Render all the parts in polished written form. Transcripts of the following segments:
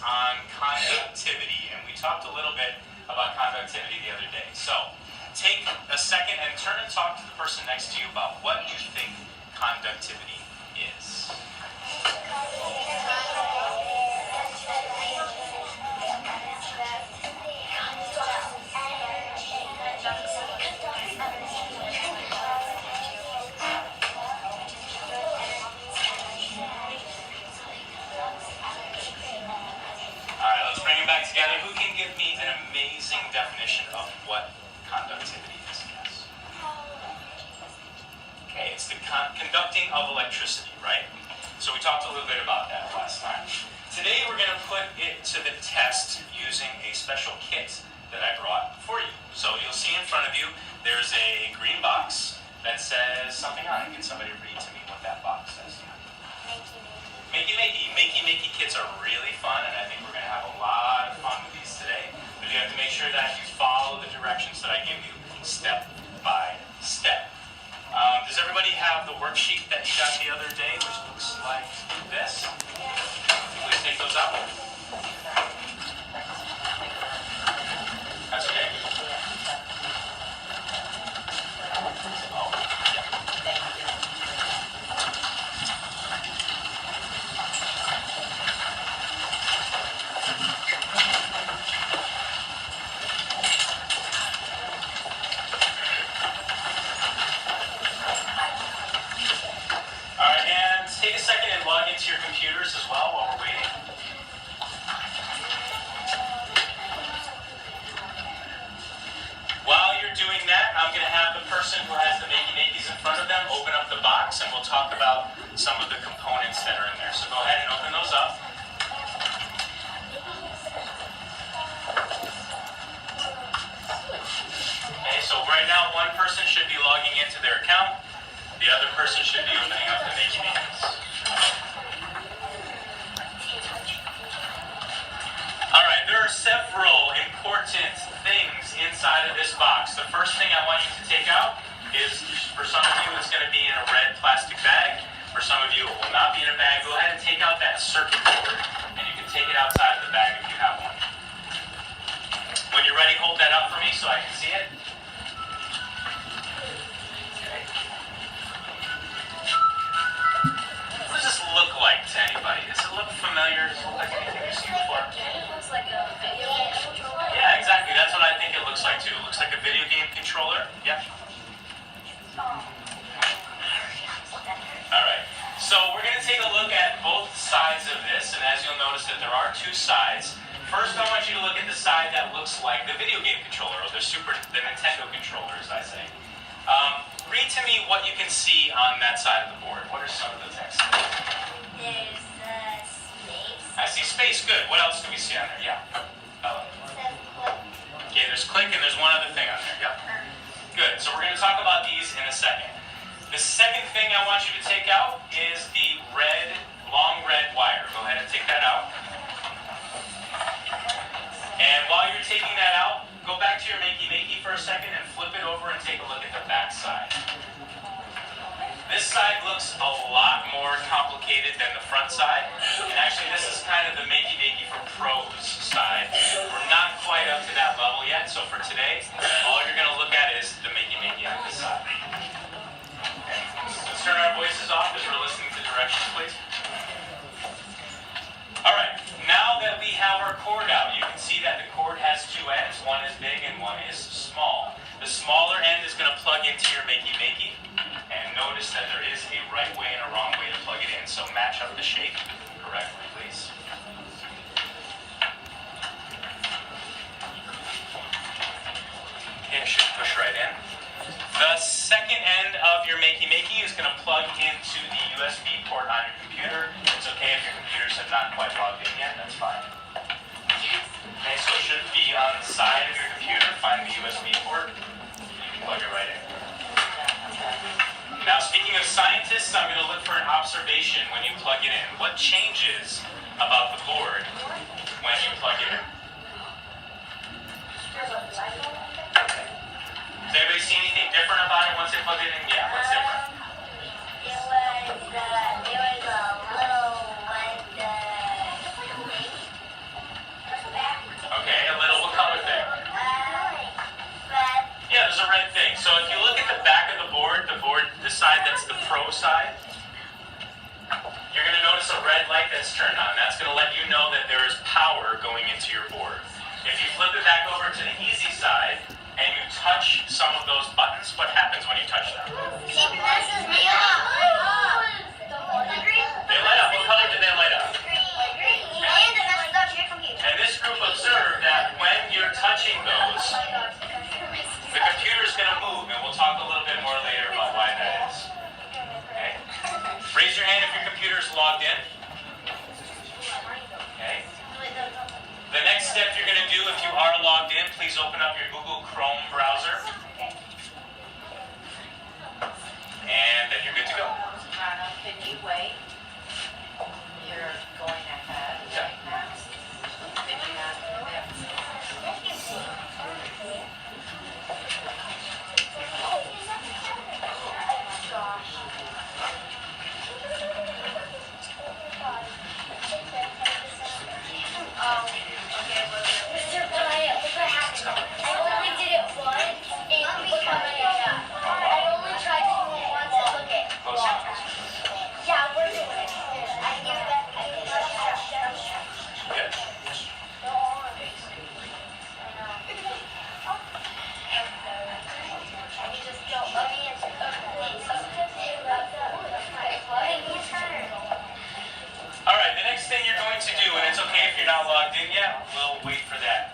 on conductivity, and we talked a little bit about conductivity the other day. So take a second and turn and talk to the person next to you about what you think conductivity is. Together, who can give me an amazing definition of what conductivity is? Yes. Okay, it's the conducting of electricity, right? So we talked a little bit about that last time. Today we're going to put it to the test using a special kit that I brought for you. So you'll see in front of you, there's a green box that says something on it. Can somebody read to me what that box says? Makey Makey. Makey Makey kits are really fun, and I think we're going to have a lot of fun with these today. But you have to make sure that you follow the directions that I give you step by step. Does everybody have the worksheet that you got the other day, which looks like this? Please take those out. That's okay. Your computers as well while we're waiting. While you're doing that, I'm going to have the person who has the Makey Makeys in front of them open up the box, and we'll talk about some of the components that are in there. So go ahead and open those up. Okay, so right now one person should be logging into their account. The other person should be opening up the Makey Makeys. There are several important things inside of this box. The first thing I want you to take out is, for some of you, it's going to be in a red plastic bag. For some of you, it will not be in a bag. Go ahead and take out that circuit board, and you can take it outside of the bag if you have one. When you're ready, hold that up for me so I can see it. Okay. What does this look like to anybody? Does it look familiar? Does it look like anything you've seen before? Like a video game controller? Yeah, exactly. That's what I think it looks like too. It looks like a video game controller. Yep. Alright. So we're going to take a look at both sides of this, and as you'll notice that there are two sides. First, I want you to look at the side that looks like the video game controller, or the Nintendo controller, as I say. Read to me what you can see on that side of the board. What are some of the text? There's space. I see space. Good. What else do we see on there? Yeah. Okay, there's click and there's one other thing on there. Yep. Good. So we're going to talk about these in a second. The second thing I want you to take out is the long red wire. Go ahead and take that out. And while you're taking that out, go back to your Makey Makey for a second and flip it over and take a look at the back side. This side looks a lot more complicated than the front side. And actually, this is kind of the Makey Makey for pros side. We're not quite up to that level yet, so for today, all you're going to look at is the Makey Makey on this side. Okay. Let's turn our voices off as we're listening to directions, please. Alright, now that we have our cord out, you can see that the cord has two ends. One is big and one is small. The smaller end is going to plug into your Makey Makey. And notice that there is a right way and a wrong way to plug it in, so match up the shape correctly, please. Okay, it should push right in. The second end of your Makey Makey is going to plug into the USB port on your computer. It's okay if your computers have not quite logged in yet, that's fine. Okay, so it should be on the side of your computer. Find the USB port, you can plug it right in. Now, speaking of scientists, I'm going to look for an observation when you plug it in. What changes about the board when you plug it in? Does anybody see anything different about it once they plug it in? Yeah, what's different? It was a little red thing. that's turned on. That's going to let you know that there is power going into your board. If you flip it back over to the easy side and you touch some of those buttons, what happens when you touch them? It messes me up. They light up. What color do they light up? Green. And it messes up your computer. And this group observed that when you're touching those, the computer's going to move, and we'll talk a little bit more later about why that is. Okay? Raise your hand if your computer's logged in. Okay? The next step you're going to do, if you are logged in, please open up your Google Chrome browser. And then you're good to go. Rana, can you wait? You're going ahead right now. Can you not do that? Okay, Mr. Bryant, look what happened. I only did it once, and look how many I got. I only tried to do it once, and look at. Close enough. Yeah, we're doing it. I give it back. Good. All right, the next thing you're going to do, and it's okay if you're not logged in yet, we'll wait for that.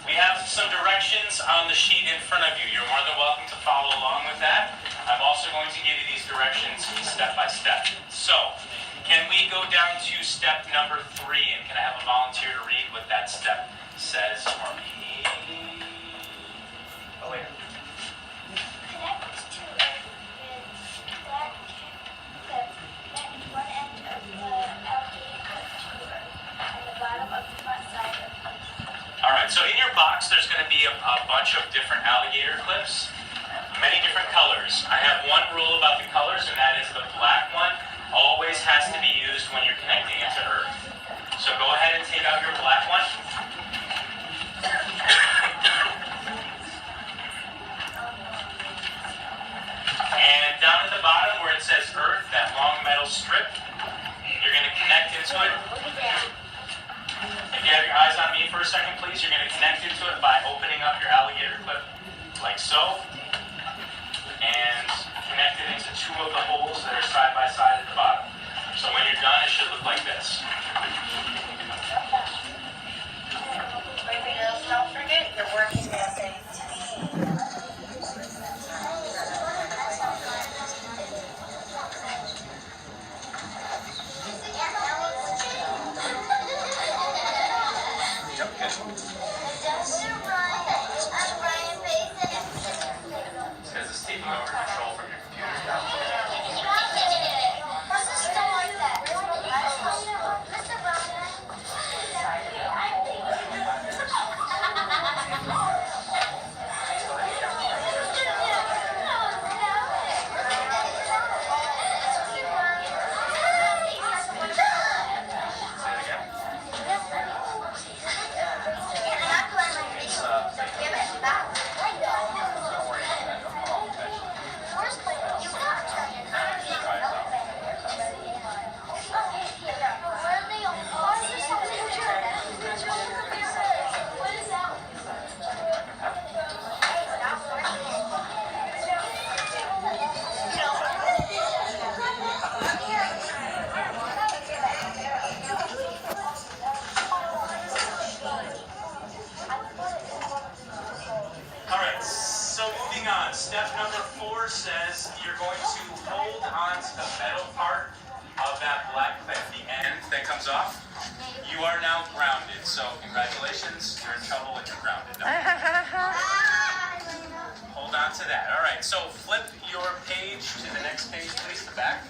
We have some directions on the sheet in front of you. You're more than welcome to follow along with that. I'm also going to give you these directions step by step. So, can we go down to step number 3, and can I have a volunteer to read what that step says for me? Oh, wait. All right, so in your box, there's going to be a bunch of different alligator clips, many different colors. I have one rule about the colors, and that is the black one always has to be used when you're connecting it to Earth. So go ahead and take out your black one. And down at the bottom where it says Earth, that long metal strip, you're going to connect into it. If you have your eyes on me for a second, please, you're going to connect into it by opening up your alligator clip like so, and connect it into 2 of the holes that are side by side at the bottom. So when you're done, it should look like this. Don't forget, you're working as a team. Because it's taking over control from your computer now. Step number 4 says you're going to hold on to the metal part of that black clip, the end that comes off. You are now grounded, so congratulations, you're in trouble and you're grounded now. Hold on to that. All right, so flip your page to the next page, please, the back.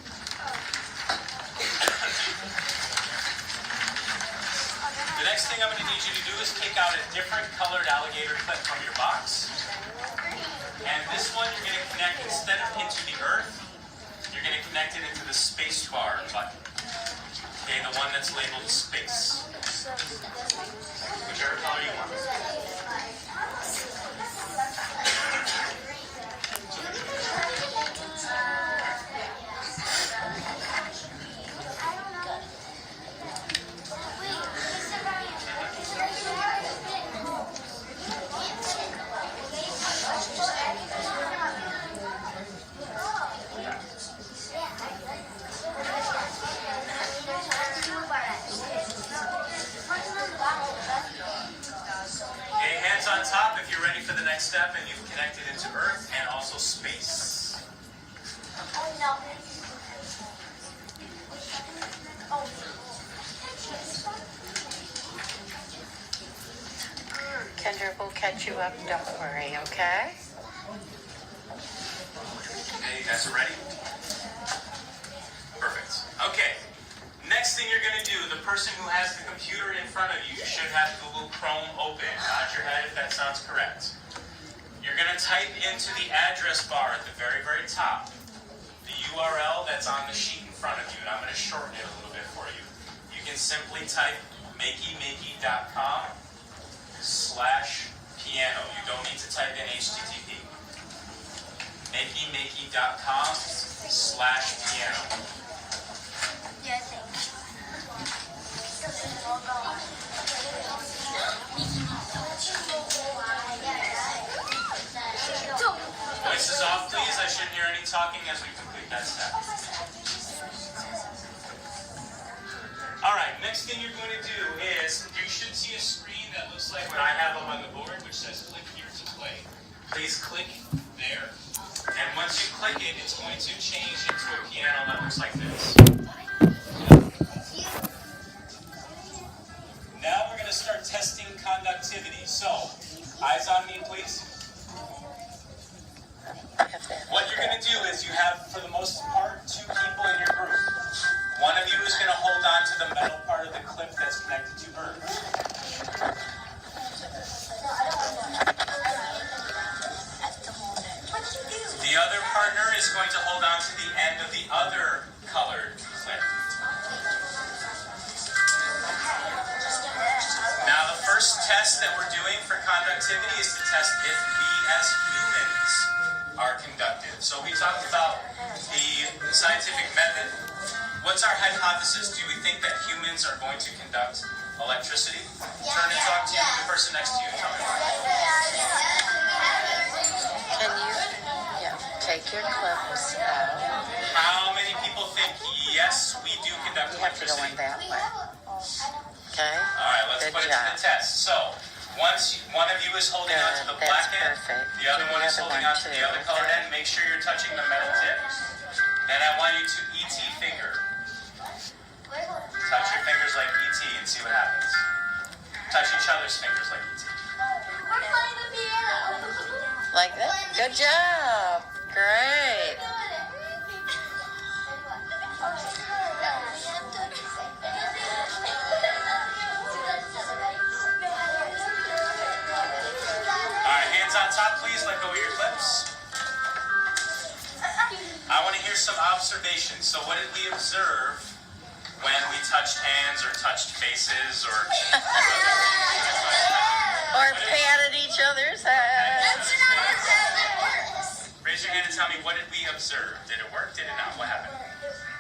The next thing I'm going to need you to do is pick out a different colored alligator clip from your box. And this one you're going to connect, instead of into the Earth, you're going to connect it into the space bar button. Okay, the one that's labeled space. Whichever color you want. step and you've connected into Earth and also space. Oh no. Oh. Kendra will catch you up, don't worry, okay? Okay, you guys are ready? Perfect. Okay. Next thing you're going to do, the person who has the computer in front of you should have Google Chrome open. Nod your head if that sounds correct. You're going to type into the address bar at the very, very top the URL that's on the sheet in front of you, and I'm going to shorten it a little bit for you. You can simply type makeymakey.com/piano. You don't need to type in HTTP. makeymakey.com/piano. Yeah, thanks. Voices off, please. I shouldn't hear any talking as we complete that step. All right, next thing you're going to do is you should see a screen that looks like what I have up on the board, which says click here to play. Please click there. And once you click it, it's going to change into a piano that looks like this. Now we're going to start testing conductivity. So, eyes on me, please. What you're going to do is you have, for the most part, 2 people in your group. One of you is going to hold on to the metal part of the clip that's connected to Earth. The other partner is going to hold on to the end of the other colored clip. Now, the first test that we're doing for conductivity is to test if we as humans are conductive. So we talked about the scientific method. What's our hypothesis? Do we think that humans are going to conduct electricity? Turn and talk to the person next to you. Tell me more. Can you, take your clips out. How many people think yes, we do conduct You have to go electricity? in that way. Okay? All right, let's Good put it to job. the test. So, once one of you is holding on to the Good, black that's end, perfect. the other Do one the is other holding one on to the too, other colored okay? end. Make sure you're touching the metal tip. Then I want you to ET finger. Touch your fingers like ET and see what happens. Touch each other's fingers like ET. We're playing the piano. Like that? Good job. Great. All right, hands on top, please. Let go of your clips. I want to hear some observations. So what did we observe when we touched hands or touched faces or... Or patted each other's heads. Raise your hand and tell me, what did we observe? Did it work? Did it not? What happened?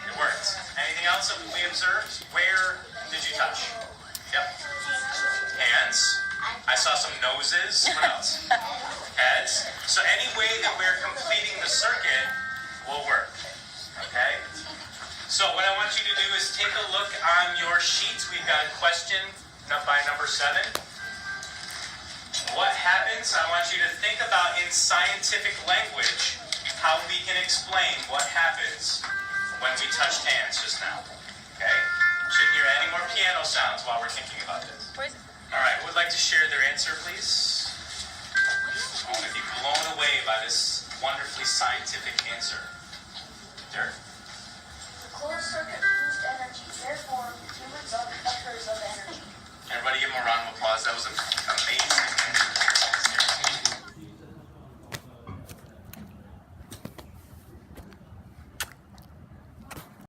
It worked. Anything else that we observed? Where did you touch? Yep. Hands. I saw some noses. What else? Heads. So any way that we're completing the circuit will work. Okay? So what I want you to do is take a look on your sheets. We've got a question by number 7. What happens? I want you to think about in scientific language how we can explain what happens when we touched hands just now. Okay? Shouldn't hear any more piano sounds while we're thinking about this. All right, who would like to share their answer, please? I want to be blown away by this wonderfully scientific answer. Derek? The closed circuit produced energy, therefore humans are conductive.